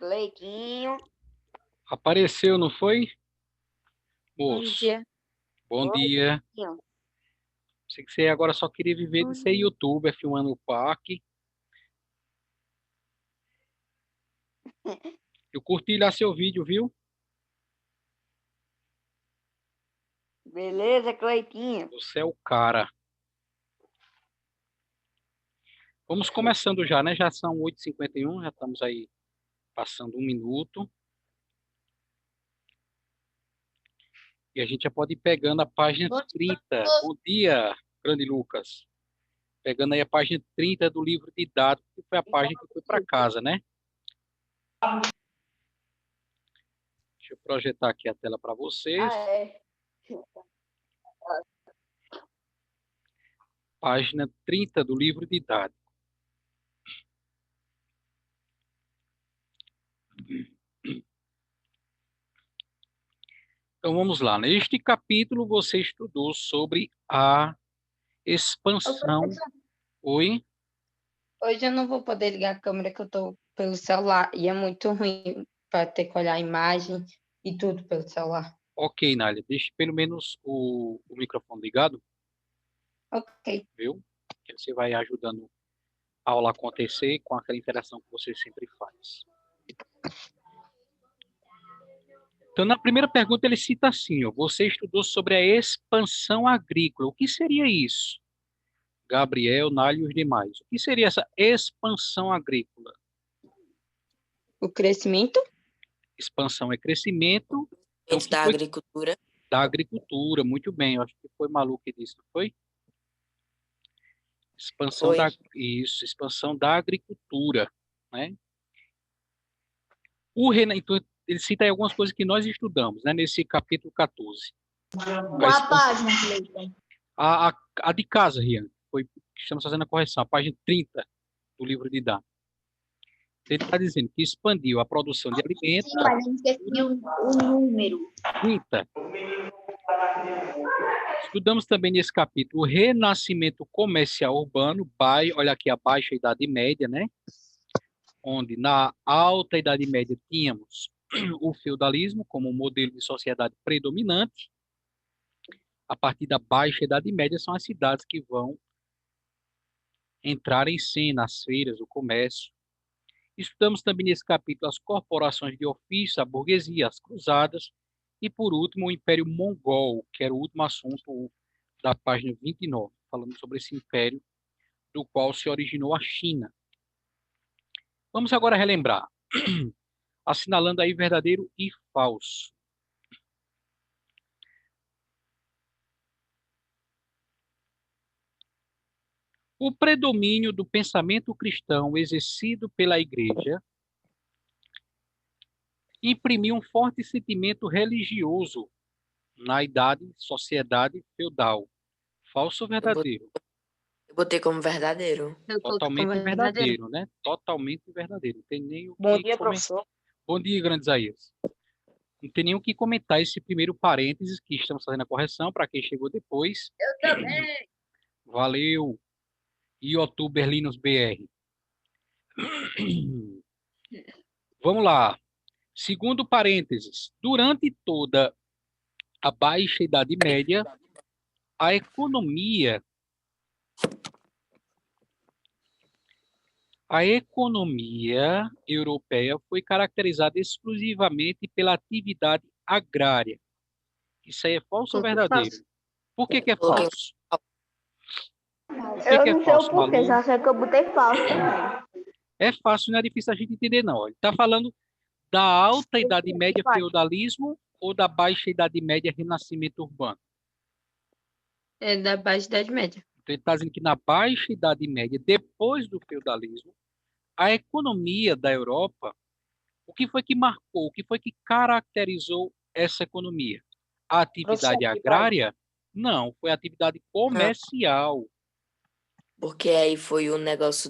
Cleitinho. Apareceu, não foi? Bom Moço, dia. bom Oi, dia. Cleitinho. Sei que você agora só queria viver de ser youtuber, filmando o parque. Eu curti lá seu vídeo, viu? Beleza, Cleitinho? Você é o cara. Vamos começando já, né? Já são 8h51, já estamos aí passando 1 minuto. E a gente já pode ir pegando a página 30. Bom dia, grande Lucas. Pegando aí a página 30 do livro de dados, que foi a página que foi para casa, né? Deixa eu projetar aqui a tela para vocês. É. Página 30 do livro de dados. Então vamos lá. Neste capítulo você estudou sobre a expansão. Oi? Hoje eu não vou poder ligar a câmera que eu tô pelo celular e é muito ruim para ter que olhar a imagem e tudo pelo celular. Ok, Nália. Deixe pelo menos o microfone ligado, Ok. viu? Que você vai ajudando a aula acontecer com aquela interação que você sempre faz. Então, na primeira pergunta, ele cita assim, ó, você estudou sobre a expansão agrícola. O que seria isso? Gabriel, Nália e os demais. O que seria essa expansão agrícola? O crescimento? Expansão é crescimento. Então, o que Da foi agricultura. da agricultura? Muito bem, eu acho que foi Malu que disse, não foi? Expansão Foi. expansão da agricultura, né? Então, ele cita aí algumas coisas que nós estudamos, né, nesse capítulo 14. Qual a página, Cleiton? A de casa, Rian, estamos fazendo a correção, a página 30 do livro de dados. Ele está dizendo que expandiu a produção de alimentos. Sim, mas a gente esqueci o número. 30. Estudamos também nesse capítulo o renascimento comercial urbano, olha aqui a baixa Idade Média, né? Onde na alta Idade Média tínhamos o feudalismo como modelo de sociedade predominante. A partir da baixa Idade Média são as cidades que vão entrar em cena, as feiras, o comércio. Estudamos também nesse capítulo as corporações de ofício, a burguesia, as cruzadas e, por último, o Império Mongol, que era o último assunto da página 29, falando sobre esse império do qual se originou a China. Vamos agora relembrar, assinalando aí verdadeiro e falso. O predomínio do pensamento cristão exercido pela Igreja imprimiu um forte sentimento religioso na sociedade feudal. Falso ou verdadeiro? Eu botei como verdadeiro. Totalmente verdadeiro, né? Totalmente verdadeiro. Não tem nem o Bom que dia, comentar. professor. Bom dia, grande Isaías. Não tem nem o que comentar esse primeiro parênteses que estamos fazendo a correção para quem chegou depois. Eu também. Valeu, YouTuber Linus BR. Vamos lá. Segundo parênteses, durante toda a Baixa Idade Média, a economia europeia foi caracterizada exclusivamente pela atividade agrária. Isso aí é falso ou verdadeiro? Por que é Coloquei falso? Por Eu que é não sei falso, o porquê, Malu? só sei que eu botei falso também. É fácil, não é difícil a gente entender, não. Ele está falando da alta Idade Média, feudalismo, ou da Baixa Idade Média, renascimento urbano? É da Baixa Idade Média. Então, ele está dizendo que na Baixa Idade Média, depois do feudalismo, a economia da Europa, o que foi que marcou, o que foi que caracterizou essa economia? A atividade agrária? Não, foi a atividade comercial. Porque aí foi o negócio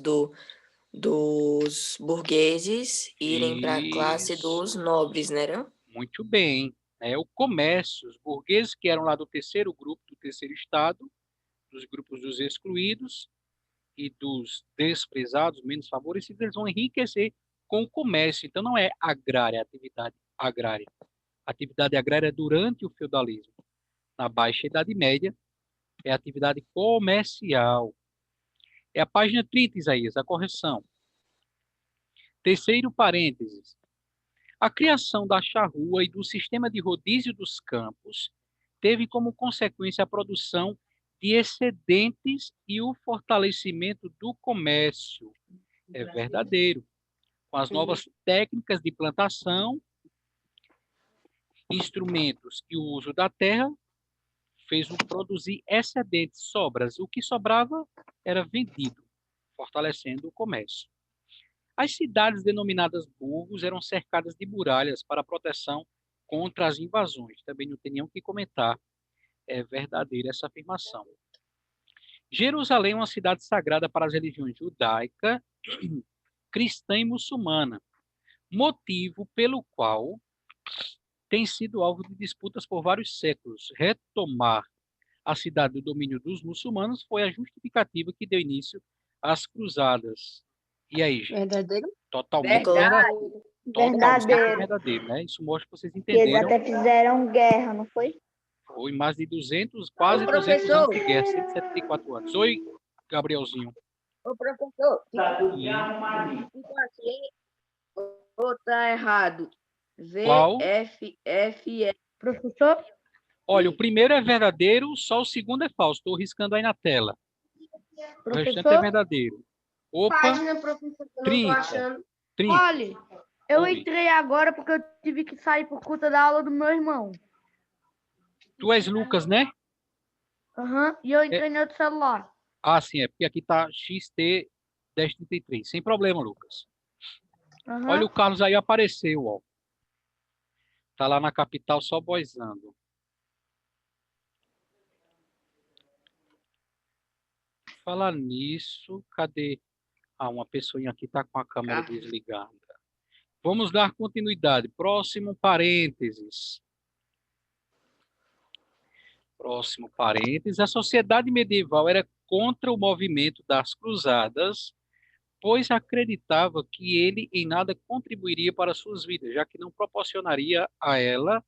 dos burgueses irem para a classe Isso. dos nobres, né? Muito bem. É o comércio, os burgueses que eram lá do terceiro grupo, do terceiro estado, dos grupos dos excluídos e dos desprezados, menos favorecidos, eles vão enriquecer com o comércio. Então, não é agrária, atividade agrária. Atividade agrária é durante o feudalismo. Na Baixa Idade Média, é atividade comercial. É a página 30, Isaías, a correção. Terceiro parênteses. A criação da charrua e do sistema de rodízio dos campos teve como consequência a produção de excedentes e o fortalecimento do comércio. É verdadeiro. Com as novas técnicas de plantação, instrumentos e o uso da terra, fez-o produzir excedentes, sobras. O que sobrava era vendido, fortalecendo o comércio. As cidades denominadas burgos eram cercadas de muralhas para proteção contra as invasões. Também não tem nem o que comentar. É verdadeira essa afirmação. Jerusalém é uma cidade sagrada para as religiões judaica, cristã e muçulmana, motivo pelo qual tem sido alvo de disputas por vários séculos. Retomar a cidade do domínio dos muçulmanos foi a justificativa que deu início às cruzadas. E aí, gente? Verdadeiro? Totalmente Verdade. Totalmente Verdadeiro. verdadeiro, né? Isso mostra que vocês Que eles entenderam. até fizeram guerra, não foi? Foi mais de 200, quase Ô, 200 professor. anos de guerra, 174 anos. Oi, Gabrielzinho. Ô, professor, E tipo assim, ou tá errado? Qual? VFF. Professor? Olha, o primeiro é verdadeiro, só o segundo é falso. Estou riscando aí na tela. O restante é Professor? verdadeiro. Opa, Página, professor, que eu não tô 30. achando. 30. Olha, eu Oi. entrei agora porque eu tive que sair por conta da aula do meu irmão. Tu és Lucas, né? Aham, e eu entrei no outro celular. Ah, sim, é porque aqui tá XT 1033. Sem problema, Lucas. Aham. Olha, o Carlos aí apareceu, ó. Tá lá na capital só boizando. Falar nisso, cadê? Ah, uma pessoinha aqui tá com a câmera desligada. Vamos dar continuidade. Próximo parênteses. Próximo parênteses. A sociedade medieval era contra o movimento das cruzadas, pois acreditava que ele em nada contribuiria para suas vidas, já que não proporcionaria a ela,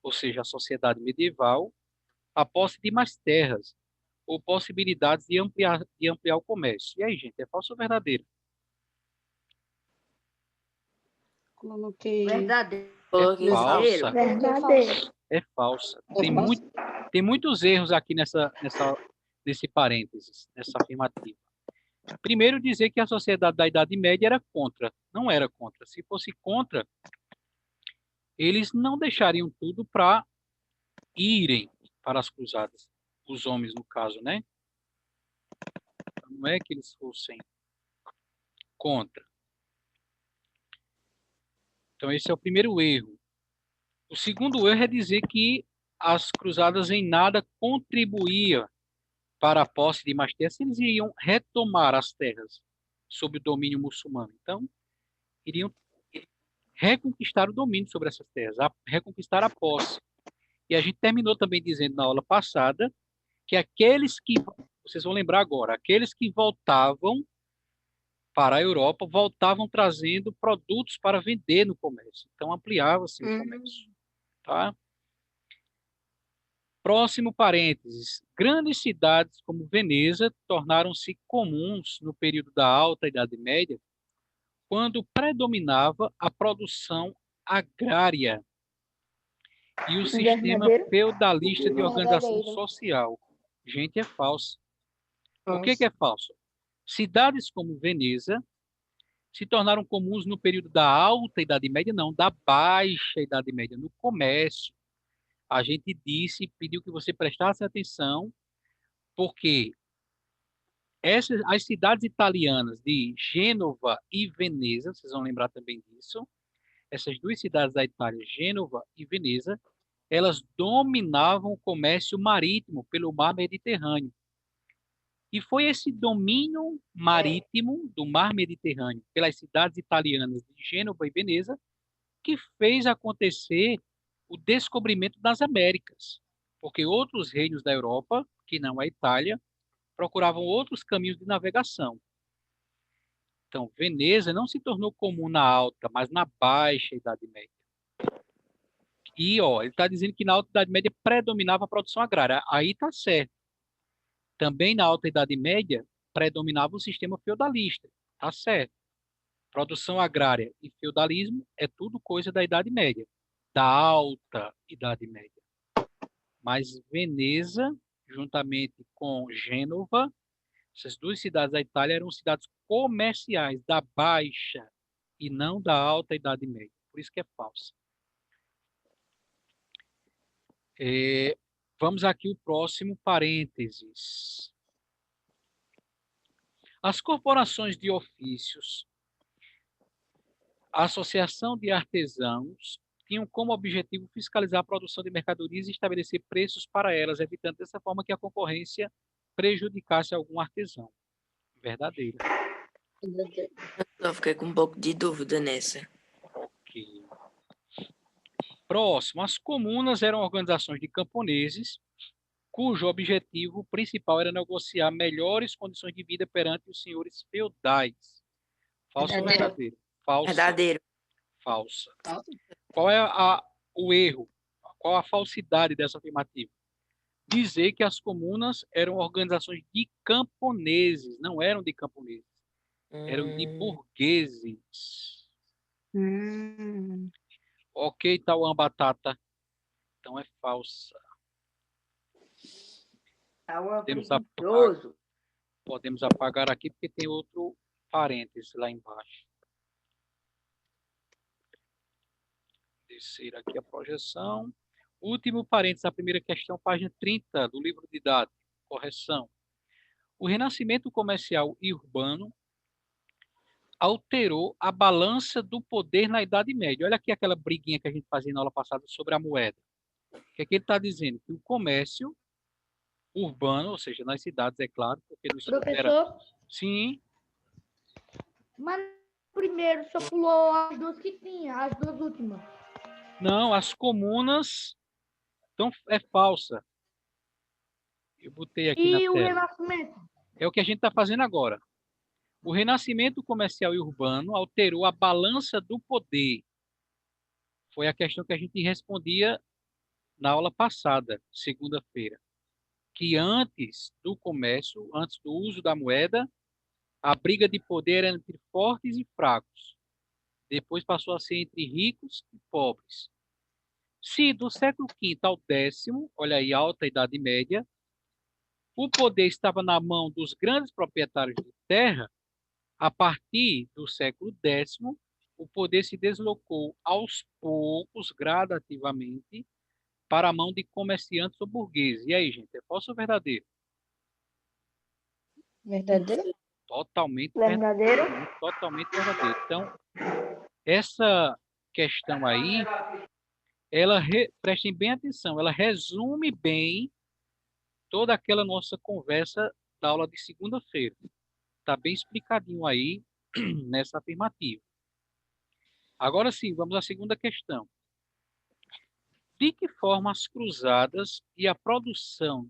ou seja, a sociedade medieval, a posse de mais terras ou possibilidades de ampliar o comércio. E aí, gente, é falso ou verdadeiro? Coloquei. Verdadeiro. Coloquei Falsa. Verdadeiro. É falsa. É falsa? Tem muitos erros aqui nesse parênteses, nessa afirmativa. Primeiro, dizer que a sociedade da Idade Média era contra. Não era contra. Se fosse contra, eles não deixariam tudo para irem para as cruzadas. Os homens, no caso, né? Não é que eles fossem contra. Então, esse é o primeiro erro. O segundo erro é dizer que as cruzadas em nada contribuíam para a posse de mais terras. Eles iriam retomar as terras sob o domínio muçulmano. Então, iriam reconquistar o domínio sobre essas terras, reconquistar a posse. E a gente terminou também dizendo na aula passada que aqueles que, vocês vão lembrar agora, aqueles que voltavam para a Europa, voltavam trazendo produtos para vender no comércio. Então, ampliava-se o comércio. Tá? Próximo parênteses. Grandes cidades como Veneza tornaram-se comuns no período da Alta Idade Média, quando predominava a produção agrária e o sistema Verdadeiro. feudalista de organização Verdadeiro. social. Gente, é falso. Por que é falso? Cidades como Veneza se tornaram comuns no período da Alta Idade Média, não, da Baixa Idade Média, no comércio. A gente pediu que você prestasse atenção, porque as cidades italianas de Gênova e Veneza, vocês vão lembrar também disso, essas duas cidades da Itália, Gênova e Veneza, elas dominavam o comércio marítimo pelo mar Mediterrâneo. E foi esse domínio marítimo do mar Mediterrâneo pelas cidades italianas de Gênova e Veneza que fez acontecer o descobrimento das Américas, porque outros reinos da Europa, que não a Itália, procuravam outros caminhos de navegação. Então, Veneza não se tornou comum na alta, mas na baixa Idade Média. E, ó, ele está dizendo que na Alta Idade Média predominava a produção agrária. Aí está certo. Também na Alta Idade Média predominava o sistema feudalista. Está certo. Produção agrária e feudalismo é tudo coisa da Idade Média, da Alta Idade Média. Mas Veneza, juntamente com Gênova, essas duas cidades da Itália eram cidades comerciais da Baixa e não da Alta Idade Média. Por isso que é falsa. Vamos aqui o próximo parênteses. As corporações de ofícios, a Associação de Artesãos, tinham como objetivo fiscalizar a produção de mercadorias e estabelecer preços para elas, evitando dessa forma que a concorrência prejudicasse algum artesão. Verdadeiro. Eu fiquei com um pouco de dúvida nessa. Ok. Próximo, as comunas eram organizações de camponeses cujo objetivo principal era negociar melhores condições de vida perante os senhores feudais. Falso ou verdadeiro? Falsa. Verdadeiro. Falsa. Qual é o erro? Qual a falsidade dessa afirmativa? Dizer que as comunas eram organizações de camponeses, não eram de camponeses, eram de burgueses. Ok, Tauan Batata. Então é falsa. Podemos apagar aqui porque tem outro parênteses lá embaixo. Descer aqui a projeção. Último parênteses, a primeira questão, página 30 do livro didático. Correção. O renascimento comercial e urbano alterou a balança do poder na Idade Média. Olha aqui aquela briguinha que a gente fazia na aula passada sobre a moeda. O que é que ele está dizendo? Que o comércio urbano, ou seja, nas cidades, é claro, porque no estudo Professor, Sim, mas primeiro o senhor pulou as duas que tinha, as duas últimas. não, as comunas, então é falsa. Eu botei aqui na E o tela. Renascimento? É o que a gente está fazendo agora. O renascimento comercial e urbano alterou a balança do poder. Foi a questão que a gente respondia na aula passada, segunda-feira. Que antes do comércio, antes do uso da moeda, a briga de poder era entre fortes e fracos. Depois passou a ser entre ricos e pobres. Se do século V ao X, olha aí, Alta Idade Média, o poder estava na mão dos grandes proprietários de terra, a partir do século X, o poder se deslocou aos poucos, gradativamente, para a mão de comerciantes ou burgueses. E aí, gente, é falso ou verdadeiro? Verdadeiro? Totalmente Verdadeiro? totalmente verdadeiro. Então, essa questão aí, prestem bem atenção, ela resume bem toda aquela nossa conversa da aula de segunda-feira. Está bem explicadinho aí nessa afirmativa. Agora sim, vamos à segunda questão. De que forma as cruzadas e a produção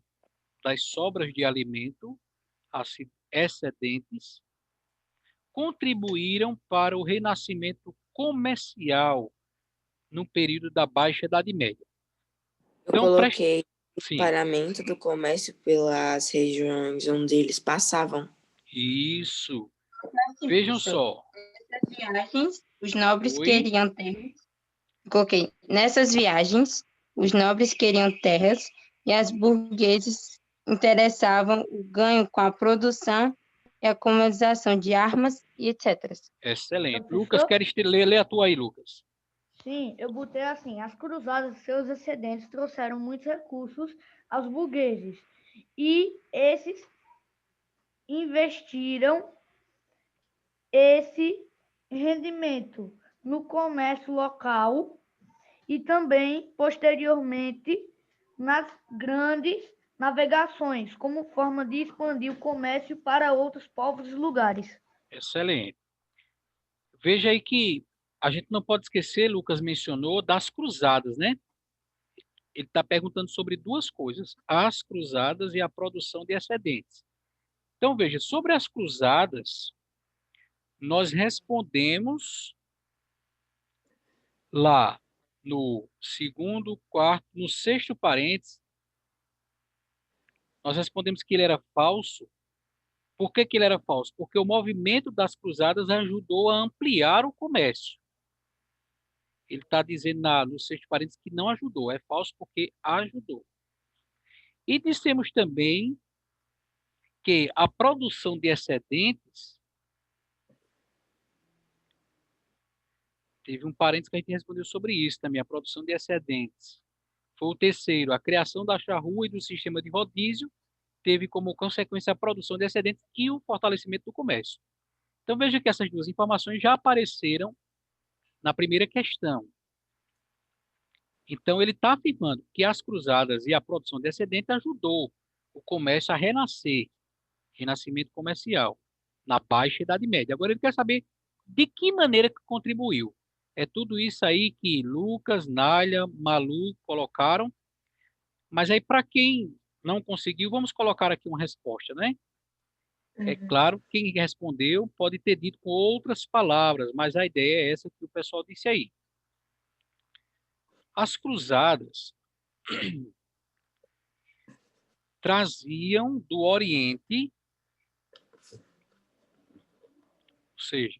das sobras de alimento, as excedentes, contribuíram para o renascimento comercial no período da Baixa Idade Média? Eu Então, coloquei o Sim, paramento do comércio pelas regiões onde eles passavam. isso. Vejam só. Nessas viagens, os nobres Oi? queriam terras. Coloquei. Nessas viagens, os nobres queriam terras e as burgueses interessavam o ganho com a produção e a comercialização de armas e etc. Excelente. Professor? Lucas, queres ler a tua aí, Lucas? Sim, eu botei assim, as cruzadas e seus excedentes trouxeram muitos recursos aos burgueses e esses investiram esse rendimento no comércio local e também, posteriormente, nas grandes navegações, como forma de expandir o comércio para outros povos e lugares. Excelente. Veja aí que a gente não pode esquecer, Lucas mencionou, das cruzadas, né? Ele está perguntando sobre duas coisas, as cruzadas e a produção de excedentes. Então, veja, sobre as cruzadas, nós respondemos lá no segundo, quarto, no sexto parênteses, nós respondemos que ele era falso. Por que que ele era falso? Porque o movimento das cruzadas ajudou a ampliar o comércio. Ele está dizendo no sexto parênteses que não ajudou. É falso porque ajudou. E dissemos também que a produção de excedentes, teve um parênteses que a gente respondeu sobre isso também, a produção de excedentes. Foi o terceiro, a criação da charrua e do sistema de rodízio teve como consequência a produção de excedentes e o fortalecimento do comércio. Então veja que essas duas informações já apareceram na primeira questão. Então ele está afirmando que as cruzadas e a produção de excedentes ajudou o comércio a renascer, renascimento comercial, na Baixa Idade Média. Agora ele quer saber de que maneira que contribuiu. É tudo isso aí que Lucas, Nália, Malu colocaram. Mas aí, para quem não conseguiu, vamos colocar aqui uma resposta, né? É claro, quem respondeu pode ter dito com outras palavras, mas a ideia é essa que o pessoal disse aí. As cruzadas traziam do Oriente, ou seja,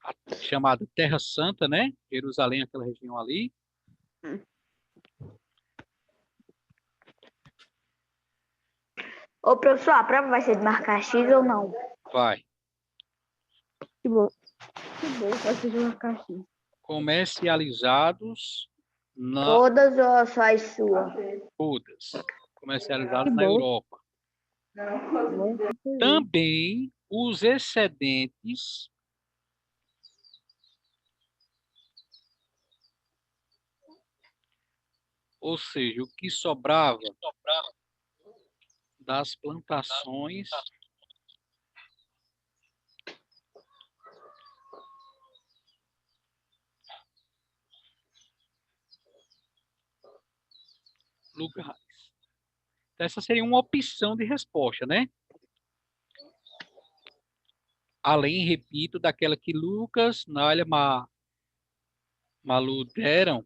a chamada Terra Santa, né? Jerusalém, aquela região ali. Ô, professor, a prova vai ser de marcar X ou não? Vai. Que bom. Que bom, vai ser de marcar X. Comercializados Todas ou só as suas? todas. Comercializados Que na bom. Europa. Também os excedentes ou seja, o que sobrava das plantações lugares. Então, essa seria uma opção de resposta, né? Além, repito, daquela que Lucas, Nália, Malu deram.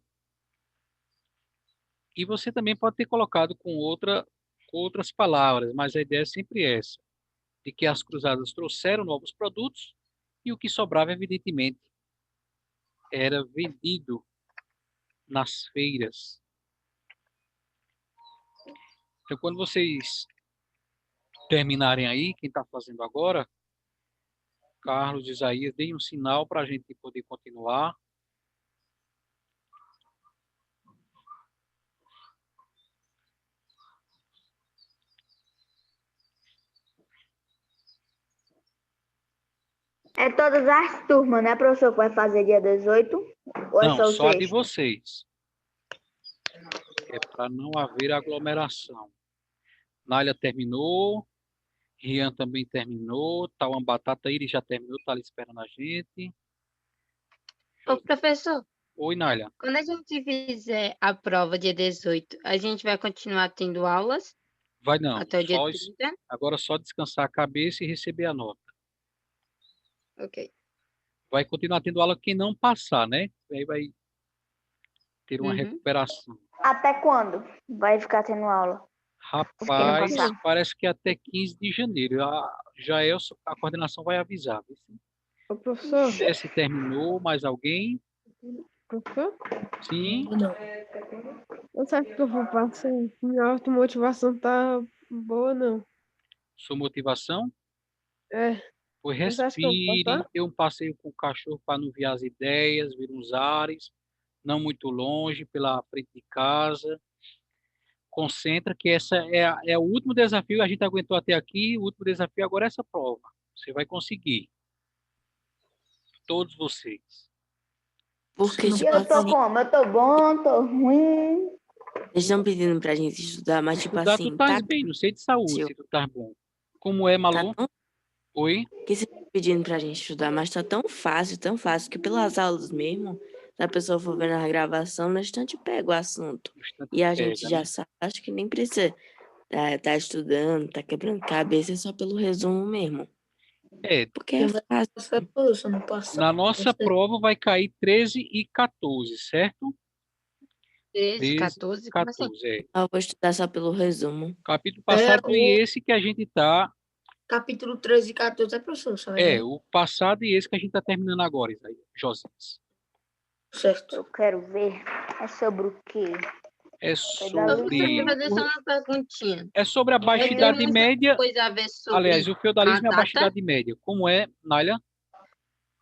E você também pode ter colocado com outras palavras, mas a ideia é sempre essa, de que as cruzadas trouxeram novos produtos e o que sobrava, evidentemente, era vendido nas feiras. Então, quando vocês terminarem aí, quem está fazendo agora, Carlos, Isaías, deem um sinal para a gente poder continuar. É todas as turmas, né, professor, que vai fazer dia 18? Ou é Não, só o só a de sexto? vocês. É para não haver aglomeração. Nália terminou, Rian também terminou, Tauan Batata, ele já terminou, está ali esperando a gente. Ô, professor, Oi, Nália. quando a gente fizer a prova dia 18, a gente vai continuar tendo aulas Vai não, até o dia 30? agora só descansar a cabeça e receber a nota. Ok. Vai continuar tendo aula quem não passar, né? Aí vai ter uma Uhum. recuperação. Até quando vai ficar tendo aula? Rapaz, passar. parece que até 15 de janeiro. A coordenação vai avisar. Ô, professor, Se terminou, mais alguém? professor, Sim, não sabe que eu vou passar. Minha automotivação tá boa, não. sua motivação? É, Foi você acha que eu vou respire, passar? dê um passeio com o cachorro para não ver as ideias, ver uns ares, não muito longe, pela frente de casa. Concentra que essa é o último desafio, a gente aguentou até aqui, o último desafio agora é essa prova. Você vai conseguir. Todos vocês. Porque, E tipo eu tô assim, como? Eu tô bom, tô ruim? eles estão pedindo pra gente estudar, mas, tipo Estudar, tu assim, estás tá bem, não sei de saúde, fácil. se tu estás bom. Como é, Tá Malu? tão... Oi? que você tá pedindo pra gente estudar, mas tá tão fácil, que pelas aulas mesmo, se a pessoa for ver na gravação, no instante pega o assunto. Bastante E a gente pega, já né? sabe, acho que nem precisa tá estudando, tá quebrando cabeça, é só pelo resumo mesmo. É, Porque é fácil. Essa professor não passa. na nossa prova vai cair 13 e 14, certo? 13, 13 e 14, como assim? 14, é. Eu vou estudar só pelo resumo. Capítulo passado o- e esse que a gente tá. Capítulo 13 e 14 é professor, sabe? É, o passado e esse que a gente tá terminando agora, Isaías, Josias. Certo. Eu quero ver. É sobre o quê? É Professor, deixa eu fazer só sobre, uma perguntinha. é sobre a baixa Tem idade muita média. coisa a ver sobre Aliás, o feudalismo e a baixa data? idade média. Como é, Nália?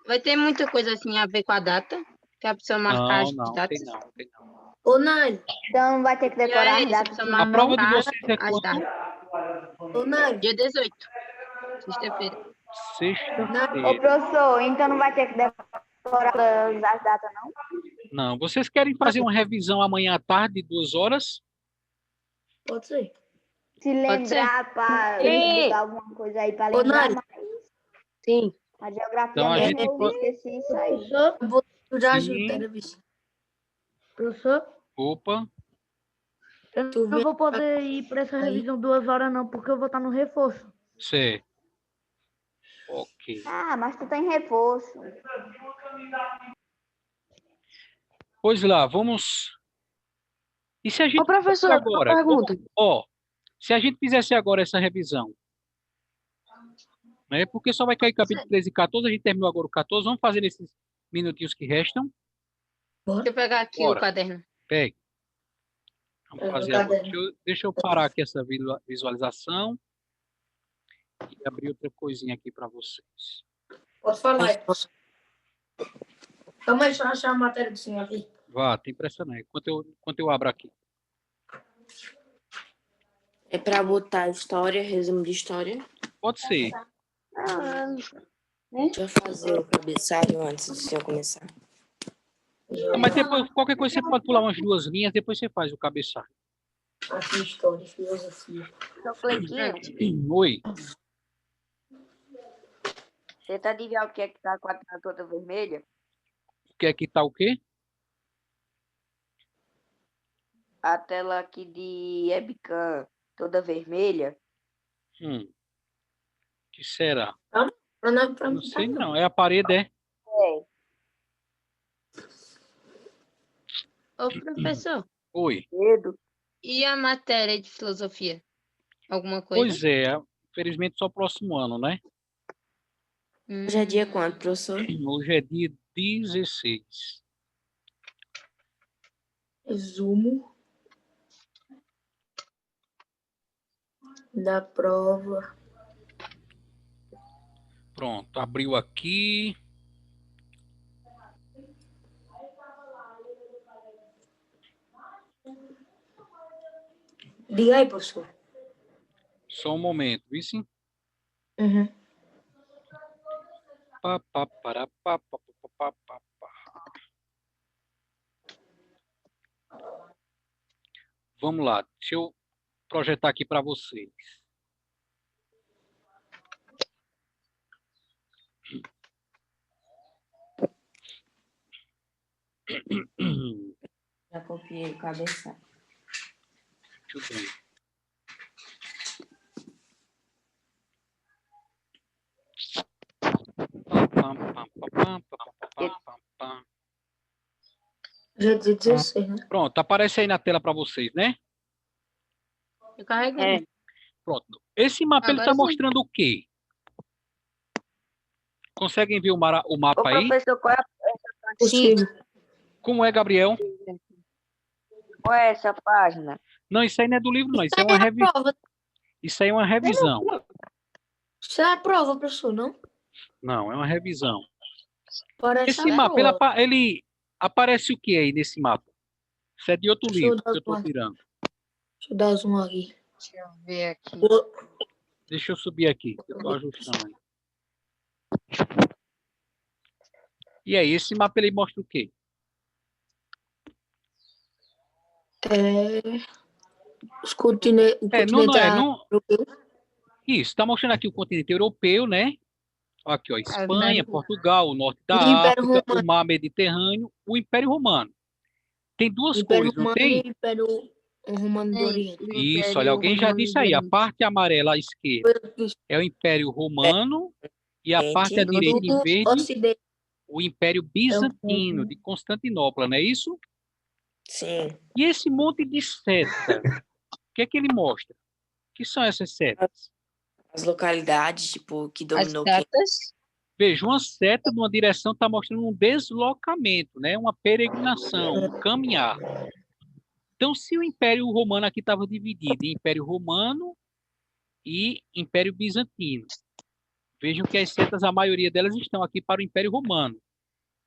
Vai ter muita coisa assim a ver com a data? Que a pessoa marcar as Não, datas? tem não, tem não. Ô, Nai. Então vai ter que E decorar aí, as se a datas. pessoa A prova de marcar vocês é as quando? datas? Ô, Nai. Dia 18, sexta-feira. Ô, Sexta-feira. professor, então não vai ter que decorar as datas, não? Não, vocês querem fazer uma revisão amanhã à tarde, 2 horas? Pode ser. Se Pode ser? lembrar para Sim. botar alguma coisa aí para Ô, lembrar, Nai. mas Sim. a geografia Então, a mesmo gente eu pode- esqueci isso aí. Professor, Eu vou estudar Sim. ajuda, né, bicho? professor, Opa, eu Tu não vem vou poder ir para essa aí. revisão 2 horas não, porque eu vou estar no reforço. certo. Ok. Ah, mas tu tem reforço. Pois lá, vamos. E se a gente Ô, professor, fizesse agora? pergunta. Ó, se a gente fizesse agora essa revisão, né? Porque só vai cair capítulo 13 e 14, a gente terminou agora o 14, vamos fazer nesses minutinhos que restam? Deixa eu pegar aqui Bora. o caderno. Pegue. Vamos Pega o fazer agora. caderno. Deixa eu parar aqui essa visualização e abrir outra coisinha aqui para vocês. Pode falar aí, professor. Calma aí, deixa eu achar a matéria do senhor aqui. Vá, tem pressa não. Enquanto eu abro aqui. É para botar história, resumo de história. Pode ser. Deixa eu fazer o cabeçalho antes do senhor começar. Mas depois, qualquer coisa, você pode pular umas 2 linhas, depois você faz o cabeçalho. Aqui, história, filosofia. Seu Cleitinho, Oi. você tá de ver o que é que tá com a tela toda vermelha? O que é que tá o quê? A tela aqui de webcam toda vermelha? Que será? Pra Não sei não. É a parede, é? Ô, professor, Oi. Cedo. e a matéria de filosofia? Alguma coisa? Pois é. Infelizmente só o próximo ano, né? Hoje é dia quanto, professor? Hoje é dia 16. Resumo da prova. Pronto, abriu aqui. Diga aí, professor. Só um momento, viu sim? Uhum. Pá, pá, pará, pá, pá, pá, pá, pá, pá. Vamos lá, deixa eu projetar aqui para vocês. Já copiei o cabeçalho. Deixa eu ver. Pam, pam, pam, pam, pam, pam, pam, pam. Já dia 16, né? Pronto, aparece aí na tela para vocês, né? Eu carregando. É. Pronto. Esse mapa ele Agora está sim. mostrando o quê? Conseguem ver o Ô, mapa aí? professor, qual é, Possível. Como é, Gabriel? qual é essa página? Não, isso aí não é do livro, não. Isso é uma revisão. Prova. Isso aí é uma revisão. Isso é a prova, professor, não? Não, é uma revisão. Parece Esse a mapa, prova. ele aparece o que aí nesse mapa? Isso é de outro Deixa eu livro que dar eu estou uma- tirando. Deixa eu dar zoom aqui. Deixa eu ver aqui. Deixa eu subir aqui, que eu estou ajustando aí. E aí, esse mapa ele mostra o quê? Os continentes. O Não, continente não. europeu. Isso, está mostrando aqui o continente europeu, né? Aqui, ó, Espanha, verdade. Portugal, o norte da E o Império África, o Romano. mar Mediterrâneo, o Império Romano. Tem duas O Império cores, não Romano e tem? o Império Romano do Oriente. Isso, olha, alguém já disse aí, a parte amarela à esquerda é o Império Romano E a parte à Gente, direita em Do verde, Ocidente. o Império Bizantino, de Constantinopla, não é isso? sim. E esse monte de seta, o que é que ele mostra? O que são essas setas? As localidades, tipo, que As dominou quem? datas. Veja, uma seta numa direção está mostrando um deslocamento, né? Uma peregrinação, um caminhar. Então, se o Império Romano aqui estava dividido em Império Romano e Império Bizantino, vejam que as setas, a maioria delas estão aqui para o Império Romano.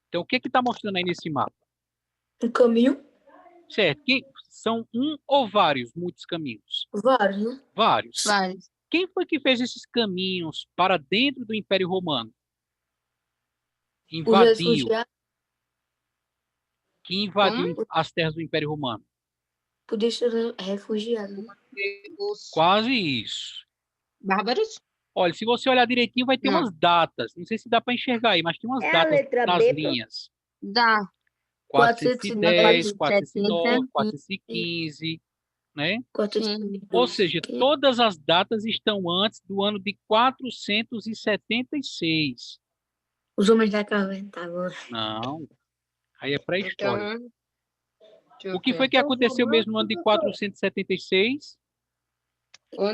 Então, o que está mostrando aí nesse mapa? Um caminho. Certo? São um ou vários, muitos caminhos? Vários, né? Vários. Vários. Quem foi que fez esses caminhos para dentro do Império Romano? Os Invadiu. refugiados. Que invadiu as terras do Império Romano? Podia ser refugiado, né? Os Quase isso. bárbaros? Olha, se você olhar direitinho, vai ter Não. umas datas. Não sei se dá para enxergar aí, mas tem umas É a datas letra nas B, linhas. Dá. 410, 470, 409, 415, né? Sim. Ou seja, todas as datas estão antes do ano de 476. Os homens da caverna estavam. Não, aí é pré-história. Então, deixa eu O que foi ver. que aconteceu mesmo no ano de 476? O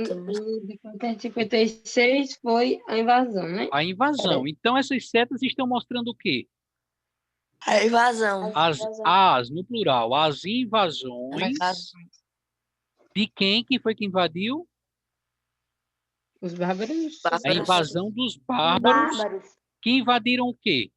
de 456 foi a invasão, né? A invasão. Então, essas setas estão mostrando o quê? A invasão. As no plural, as invasões de quem que foi que invadiu? Os bárbaros. A invasão dos bárbaros que invadiram o quê?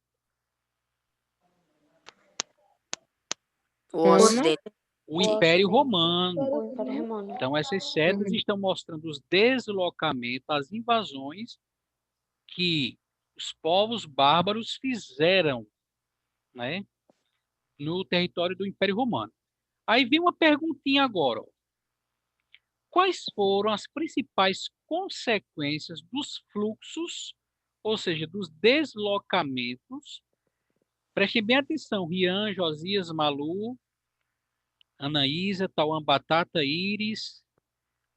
O Ocidente. O Império Romano. Romano. Então, essas setas estão mostrando os deslocamentos, as invasões que os povos bárbaros fizeram, né, no território do Império Romano. Aí vem uma perguntinha agora. Ó. Quais foram as principais consequências dos fluxos, ou seja, dos deslocamentos? Prestem bem atenção, Rian, Josias, Malu, Anaísa, Tauan Batata, Iris,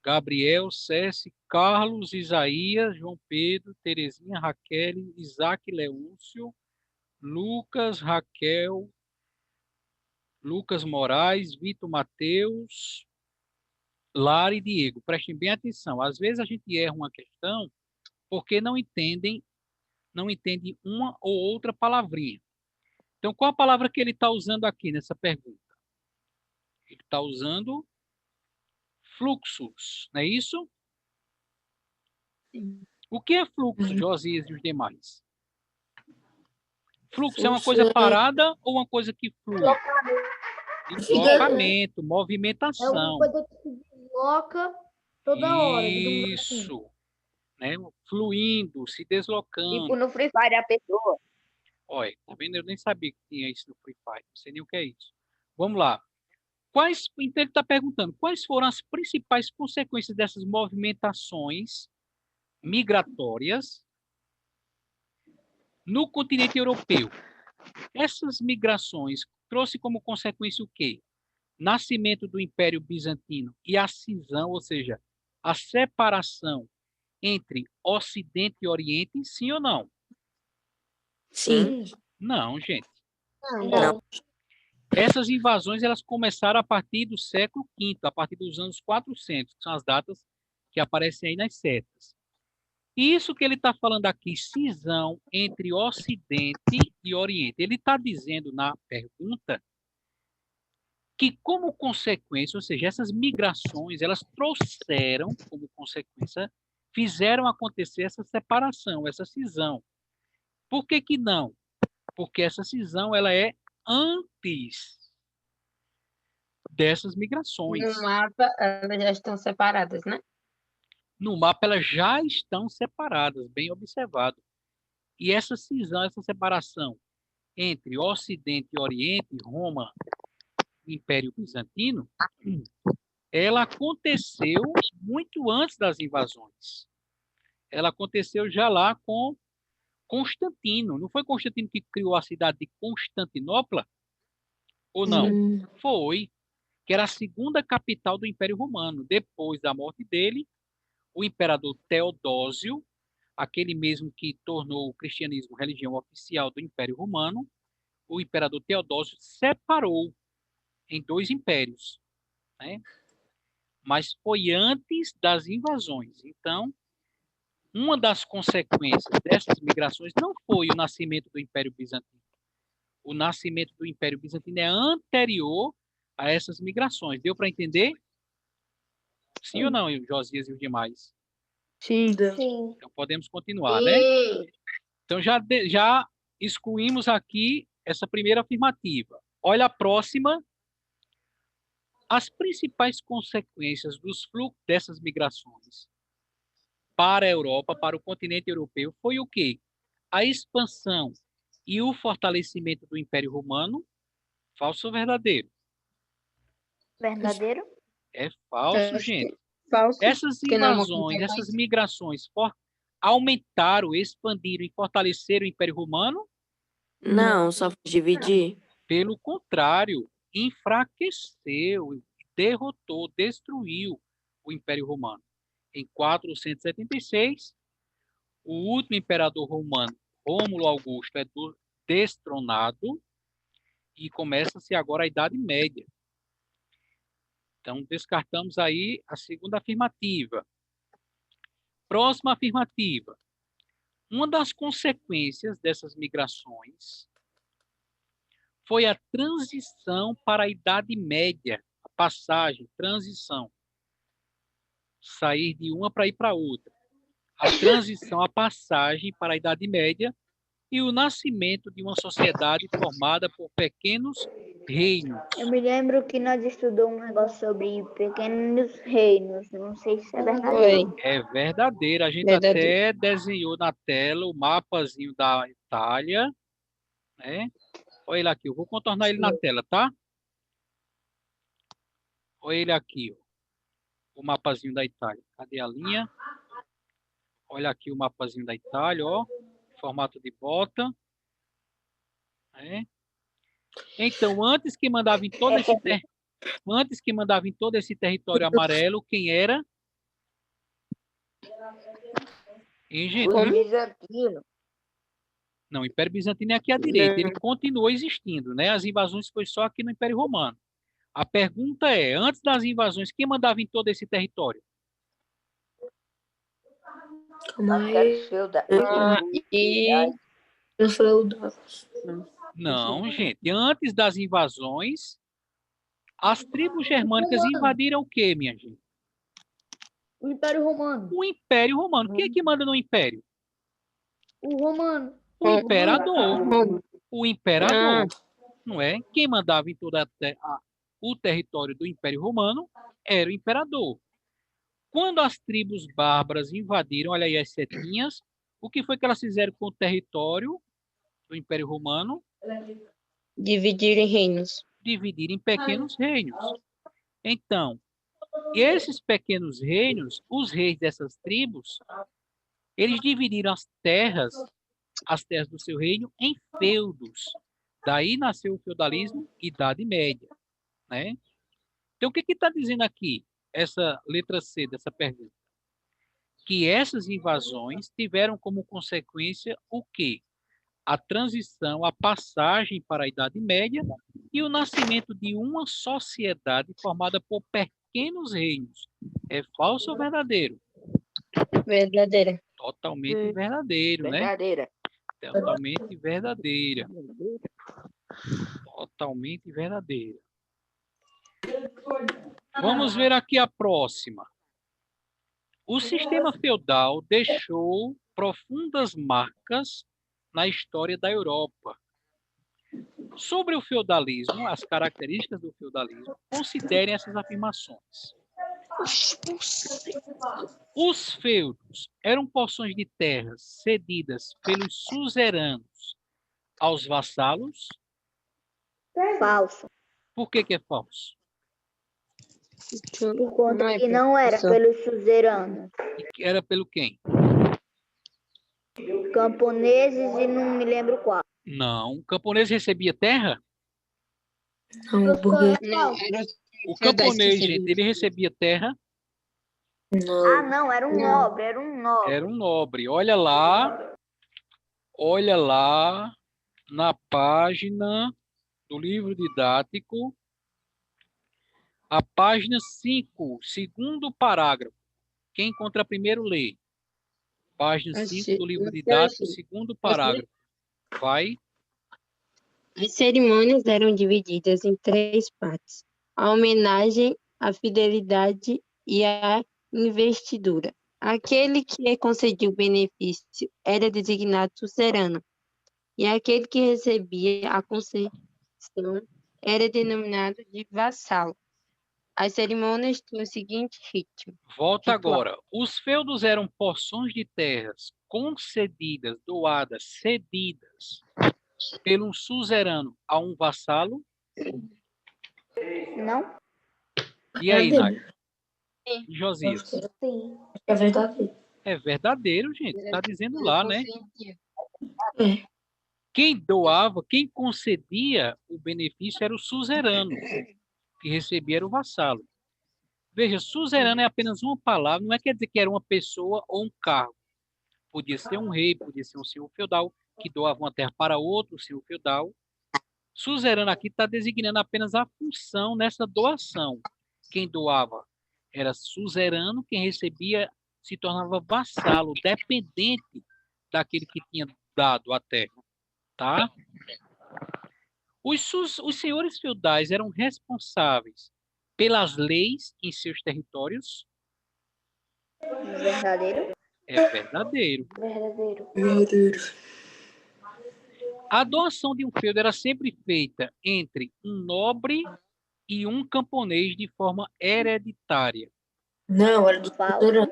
Gabriel, Cessi, Carlos, Isaías, João Pedro, Terezinha, Raquel, Isaac, Leôncio, Lucas, Raquel, Lucas Moraes, Vitor Mateus, Lara e Diego. Prestem bem atenção. Às vezes a gente erra uma questão porque não entende uma ou outra palavrinha. Então, qual a palavra que ele está usando aqui nessa pergunta? Ele está usando fluxos, não é isso? O que é fluxo, Josias e os demais? Fluxo é uma coisa parada ou uma coisa que flui? Deslocamento, movimentação. coisa que se desloca toda hora. digamos assim. Isso. Né? Fluindo, se deslocando. Tipo no Free Fire, a pessoa. Olha, tá vendo? Eu nem sabia que tinha isso no Free Fire. Não sei nem o que é isso. Vamos lá. Então ele está perguntando, quais foram as principais consequências dessas movimentações migratórias no continente europeu? Essas migrações trouxe como consequência o quê? Nascimento do Império Bizantino e a cisão, ou seja, a separação entre Ocidente e Oriente, sim ou não? Sim. Não, gente. Não. Essas invasões elas começaram a partir do século V, a partir dos anos 400, que são as datas que aparecem aí nas setas. E isso que ele está falando aqui, cisão entre Ocidente e Oriente. Ele está dizendo na pergunta que, como consequência, ou seja, essas migrações, elas trouxeram, como consequência, fizeram acontecer essa separação, essa cisão. Por que que não? Porque essa cisão ela é antes dessas migrações. No mapa, elas já estão separadas, né? No mapa, elas já estão separadas, bem observado. E essa cisão, essa separação entre Ocidente e Oriente, Roma e Império Bizantino, ela aconteceu muito antes das invasões. Ela aconteceu já lá com Constantino. Não foi Constantino que criou a cidade de Constantinopla? Ou não? Foi, que era a segunda capital do Império Romano. Depois da morte dele, o imperador Teodósio aquele mesmo que tornou o cristianismo religião oficial do Império Romano, o imperador Teodósio separou em dois impérios, né? Mas foi antes das invasões. Então, uma das consequências dessas migrações não foi o nascimento do Império Bizantino. O nascimento do Império Bizantino é anterior a essas migrações. Deu para entender? Sim ou não, Josias e os demais? Sim. Sim. Então, podemos continuar, né? Então, já excluímos aqui essa primeira afirmativa. Olha a próxima. As principais consequências dos fluxos dessas migrações para a Europa, para o continente europeu, foi o quê? A expansão e o fortalecimento do Império Romano. Falso ou verdadeiro? Verdadeiro? É falso, gente. Falso. Essas porque não é uma invasões, coisa essas migrações aumentaram, expandiram e fortaleceram o Império Romano? Não, só dividir. Pelo contrário, enfraqueceu, derrotou, destruiu o Império Romano. Em 476, o último imperador romano, Rômulo Augusto, é destronado e começa-se agora a Idade Média. Então, descartamos aí a segunda afirmativa. Próxima afirmativa. Uma das consequências dessas migrações foi a transição para a Idade Média, a passagem, transição. Sair de uma para ir para outra. A transição, a passagem para a Idade Média e o nascimento de uma sociedade formada por pequenos reinos. Eu me lembro que nós estudamos um negócio sobre pequenos reinos. Não sei se é verdadeiro. Foi. É verdadeiro. A gente Verdadeiro. até desenhou na tela o mapazinho da Itália, né? Olha ele aqui, eu vou contornar ele na tela, tá? Olha ele aqui, ó. O mapazinho da Itália. Cadê a linha? Olha aqui o mapazinho da Itália, ó. Formato de bota. Né? Então, antes que mandava em todo esse território amarelo, quem era? Hein, gente? Os bizantinos. Não, o Império Bizantino é aqui à direita. Ele continuou existindo, né? As invasões foi só aqui no Império Romano. A pergunta é, antes das invasões, quem mandava em todo esse território? Os feudais. E Não, gente. Antes das invasões, as tribos germânicas invadiram o quê, minha gente? O Império Romano. O Império Romano. Quem é que manda no Império? O romano. O imperador. O imperador. Não é? Quem mandava em todo o território do Império Romano era o imperador. Quando as tribos bárbaras invadiram, olha aí as setinhas, o que foi que elas fizeram com o território do Império Romano? dividir em reinos. Dividir em pequenos reinos. Então, esses pequenos reinos, os reis dessas tribos, eles dividiram as terras do seu reino em feudos. Daí nasceu o feudalismo, Idade Média, né? Então, o que está dizendo aqui, essa letra C dessa pergunta? Que essas invasões tiveram como consequência o quê? A transição, a passagem para a Idade Média e o nascimento de uma sociedade formada por pequenos reinos. É falso ou verdadeiro? Verdadeira. Totalmente verdadeiro, né? Verdadeira. Totalmente verdadeira. Totalmente verdadeira. Vamos ver aqui a próxima. O sistema feudal deixou profundas marcas na história da Europa. Sobre o feudalismo, as características do feudalismo, considerem essas afirmações. Os feudos eram porções de terras cedidas pelos suzeranos aos vassalos. Falso. Por que é falso? Por conta que não era pelos suzeranos. E era pelo quem? Camponeses e não me lembro qual. Não. O camponês recebia terra? Não, era O camponês, gente, ele recebia terra? Ah, não, era um nobre, era um nobre. Era um nobre. Olha lá na página do livro didático, a página 5, segundo parágrafo. Quem encontra primeiro lê. Página 5 do livro didático, segundo parágrafo. Vai. As cerimônias eram divididas em 3 partes: a homenagem, a fidelidade e a investidura. Aquele que concedia o benefício era designado suzerano, e aquele que recebia a concessão era denominado de vassalo. As cerimônias tinham o seguinte ritmo. Volta Ritual. agora. Os feudos eram porções de terras concedidas, doadas, cedidas pelo suzerano a um vassalo. Não? E aí, Nádia? Sim. E Josias? Sim. É verdade. É verdadeiro, gente. Está dizendo lá, né? Consentia. Quem doava, quem concedia o benefício era o suzerano, que recebia era o vassalo. Veja, suzerano é apenas uma palavra, não é quer dizer que era uma pessoa ou um cargo. Podia ser um rei, podia ser um senhor feudal, que doava uma terra para outro senhor feudal. Suzerano aqui está designando apenas a função nessa doação. Quem doava era suzerano, quem recebia se tornava vassalo, dependente daquele que tinha dado a terra. Tá? Os senhores feudais eram responsáveis pelas leis em seus territórios. Verdadeiro? É verdadeiro. Verdadeiro. A doação de um feudo era sempre feita entre um nobre e um camponês de forma hereditária. Não, era do suzerano.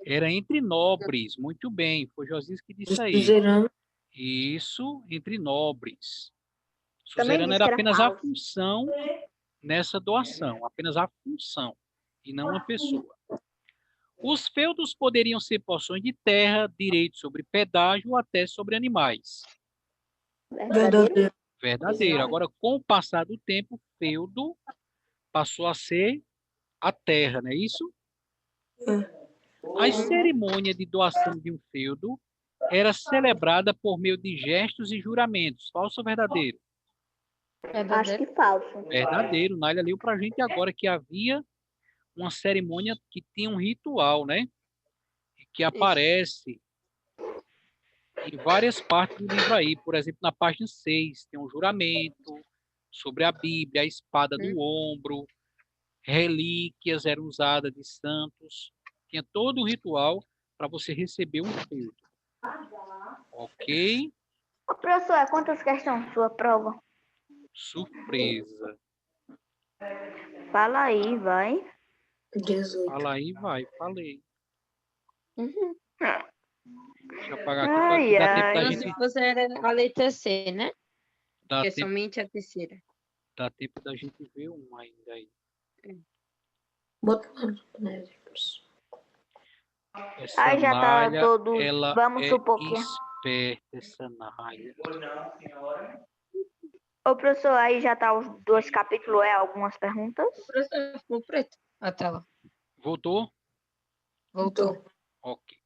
Era entre nobres. Muito bem, foi Josias que Do disse aí. suzerano. Isso, entre nobres. Também Suzerano disse era que era apenas a falso. função nessa doação, apenas a função, e não a pessoa. Os feudos poderiam ser porções de terra, direito sobre pedágio ou até sobre animais. Verdadeiro? Verdadeiro. Agora, com o passar do tempo, o feudo passou a ser a terra, não é isso? A cerimônia de doação de um feudo era celebrada por meio de gestos e juramentos. Falso ou verdadeiro? Acho que falso. Verdadeiro. Nália leu para a gente agora que havia uma cerimônia que tinha um ritual, né? Que aparece em várias partes do livro aí. Por exemplo, na página 6, tem um juramento sobre a Bíblia, a espada no ombro, relíquias eram usadas de santos. Tinha todo o ritual para você receber um feudo. Ok? Ô, professor, quantas questões sua prova? Surpresa. Fala aí, vai. 18. Fala aí, vai. Falei. Uhum. Deixa eu apagar aqui Ai, para dá tempo da ai. Se gente... fosse era a letra C, né? Dá Que é tempo, somente a terceira. dá tempo da gente ver um ainda aí. Bota lá no Essa Aí já tá Nália, todo. ela Vamos é supor que. esperta, essa Nália. Ô, professor, aí já tá os 2 capítulos, algumas perguntas? O professor ficou preto a tela. Voltou? Voltou. Ok.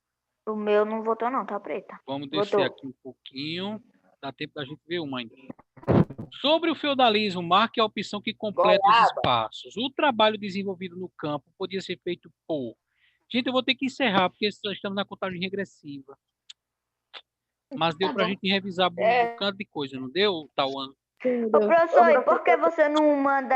O meu não votou, não, tá preta. Vamos descer Voltou. aqui um pouquinho. Dá tempo da gente ver uma ainda. Sobre o feudalismo, marque a opção que completa os espaços. O trabalho desenvolvido no campo podia ser feito por... Gente, eu vou ter que encerrar, porque estamos na contagem regressiva. Mas deu para a gente revisar um bocado de coisa, não deu, Tauan? Ô, professor, e por que você não manda